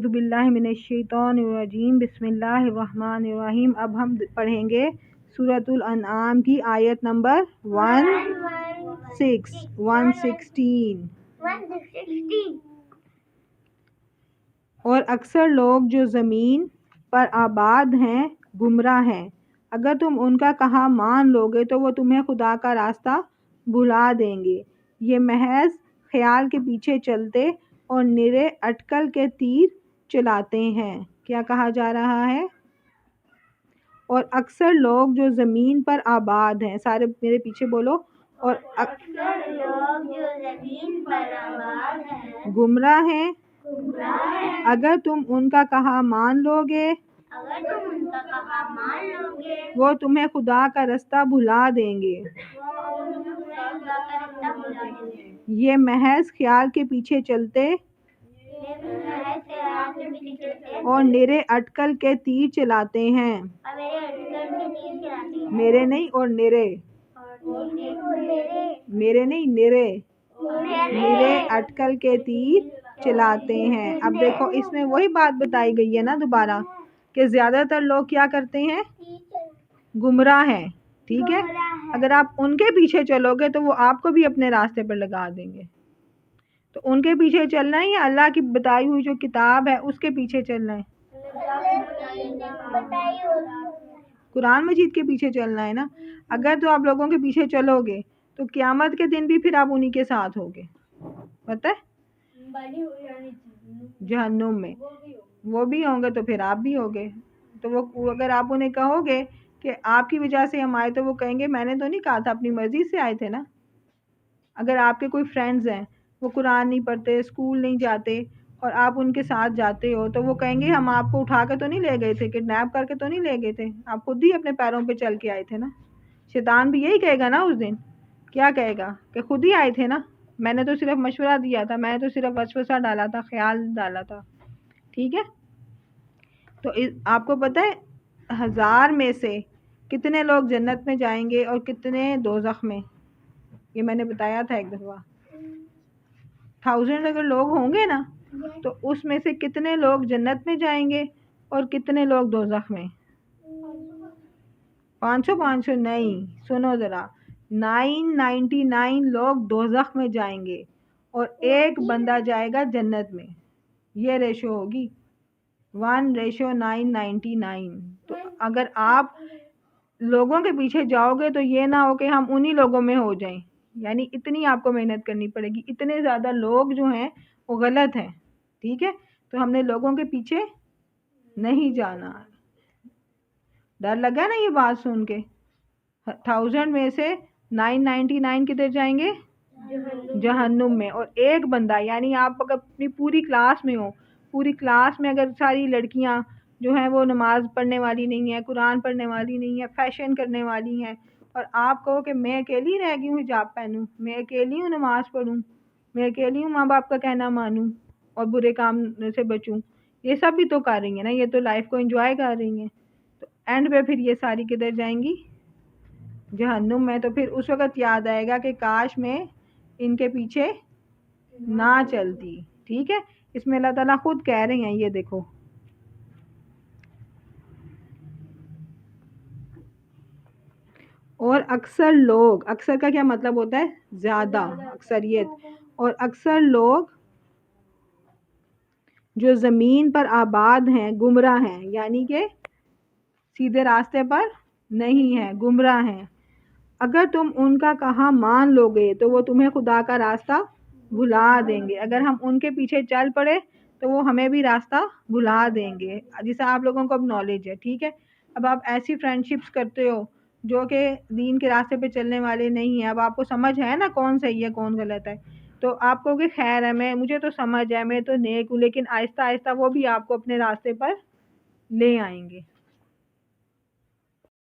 बिल्लाहि मिनश्शैतानिर्रजीम बिस्मिल्लाहिर्रहमानिर्रहीम। अब हम पढ़ेंगे सूरतुल अनआम की आयत नंबर 116। और अक्सर लोग जो ज़मीन पर आबाद हैं गुमराह हैं, अगर तुम उनका कहा मान लोगे तो वो तुम्हें खुदा का रास्ता भुला देंगे। ये महज ख्याल के पीछे चलते और निरे अटकल के तीर चलाते हैं। क्या कहा जा रहा है? और अक्सर लोग जो ज़मीन पर आबाद हैं, सारे मेरे पीछे बोलो। और अक्सर लोग जो ज़मीन पर आबाद हैं गुमराह हैं, अगर तुम उनका कहा मान लोगे वो तुम्हें खुदा का रास्ता भुला देंगे। ये महज ख्याल के पीछे चलते और निरे अटकल के तीर चलाते हैं। मेरे नहीं और निरे, मेरे नहीं निरे, निरे अटकल के तीर चलाते हैं। अब देखो इसमें वही बात बताई गई है ना दोबारा, कि ज्यादातर लोग क्या करते हैं? गुमराह हैं। ठीक है, अगर आप उनके पीछे चलोगे तो वो आपको भी अपने रास्ते पर लगा देंगे। तो उनके पीछे चलना है या अल्लाह की बताई हुई जो किताब है उसके पीछे चलना है? कुरान मजीद के पीछे चलना है ना। अगर तो आप लोगों के पीछे चलोगे तो क़यामत के दिन भी फिर आप उन्हीं के साथ होगे, पता है, जहन्नुम में वो भी होंगे तो फिर आप भी होगे। तो वो अगर आप उन्हें कहोगे कि आपकी वजह से हम आए, तो वो कहेंगे मैंने तो नहीं कहा था, अपनी मर्जी से आए थे ना। अगर आपके कोई फ्रेंड्स हैं वो कुरान नहीं पढ़ते, स्कूल नहीं जाते, और आप उनके साथ जाते हो, तो वो कहेंगे हम आपको उठा के तो नहीं ले गए थे, किडनैप करके तो नहीं ले गए थे, आप खुद ही अपने पैरों पे चल के आए थे ना। शैतान भी यही कहेगा ना उस दिन। क्या कहेगा? कि खुद ही आए थे ना, मैंने तो सिर्फ मशवरा दिया था, मैंने तो सिर्फ वसवसा डाला था, ख्याल डाला था। ठीक है, तो आपको पता है 1000 में से कितने लोग जन्नत में जाएंगे और कितने दोज़ख में? ये मैंने बताया था एक दफ़ा। 1000 अगर लोग होंगे ना तो उसमें से कितने लोग जन्नत में जाएंगे और कितने लोग दोज़ख में? 500 नहीं, सुनो ज़रा, 999 लोग दोज़ख में जाएंगे और एक बंदा जाएगा जन्नत में। ये रेशो होगी 1:999। तो अगर आप लोगों के पीछे जाओगे तो ये ना हो कि हम उन्हीं लोगों में हो जाएं, यानी इतनी आपको मेहनत करनी पड़ेगी। इतने ज़्यादा लोग जो हैं वो गलत हैं। ठीक है, तो हमने लोगों के पीछे नहीं जाना। डर लगा ना ये बात सुन के? 1000 में से 999 किधर जाएंगे? जहन्नुम में। और एक बंदा, यानी आप अगर अपनी पूरी क्लास में हो, पूरी क्लास में अगर सारी लड़कियां जो हैं वो नमाज पढ़ने वाली नहीं है, कुरान पढ़ने वाली नहीं है, फैशन करने वाली हैं, और आप कहो कि मैं अकेली रह गई हूँ हिजाब पहनूं, मैं अकेली हूँ नमाज पढ़ूं, मैं अकेली हूँ माँ बाप का कहना मानूं और बुरे काम से बचूं, ये सब भी तो कर रही है ना, ये तो लाइफ को एंजॉय कर रही हैं। तो एंड पे फिर ये सारी किधर जाएंगी? जहन्नुम में। तो फिर उस वक़्त याद आएगा कि काश मैं इनके पीछे ना चलती। ठीक है, इसमें अल्लाह ताला खुद कह रहे हैं, ये देखो, और अक्सर लोग, अक्सर का क्या मतलब होता है? ज़्यादा, अक्सरियत। और अक्सर लोग जो ज़मीन पर आबाद हैं गुमराह हैं, यानी कि सीधे रास्ते पर नहीं है, गुमराह हैं। अगर तुम उनका कहा मान लोगे तो वो तुम्हें खुदा का रास्ता भुला देंगे। अगर हम उनके पीछे चल पड़े तो वो हमें भी रास्ता भुला देंगे, जिसे आप लोगों को अब नॉलेज है। ठीक है, अब आप ऐसी फ्रेंडशिप्स करते हो जो कि दीन के रास्ते पे चलने वाले नहीं है। अब आपको समझ है ना कौन सही है कौन गलत है, तो आप कहोगे खैर है, मैं मुझे तो समझ है, मैं तो नेक हूँ, लेकिन आहिस्ता आहिस्ता वो भी आपको अपने रास्ते पर ले आएंगे।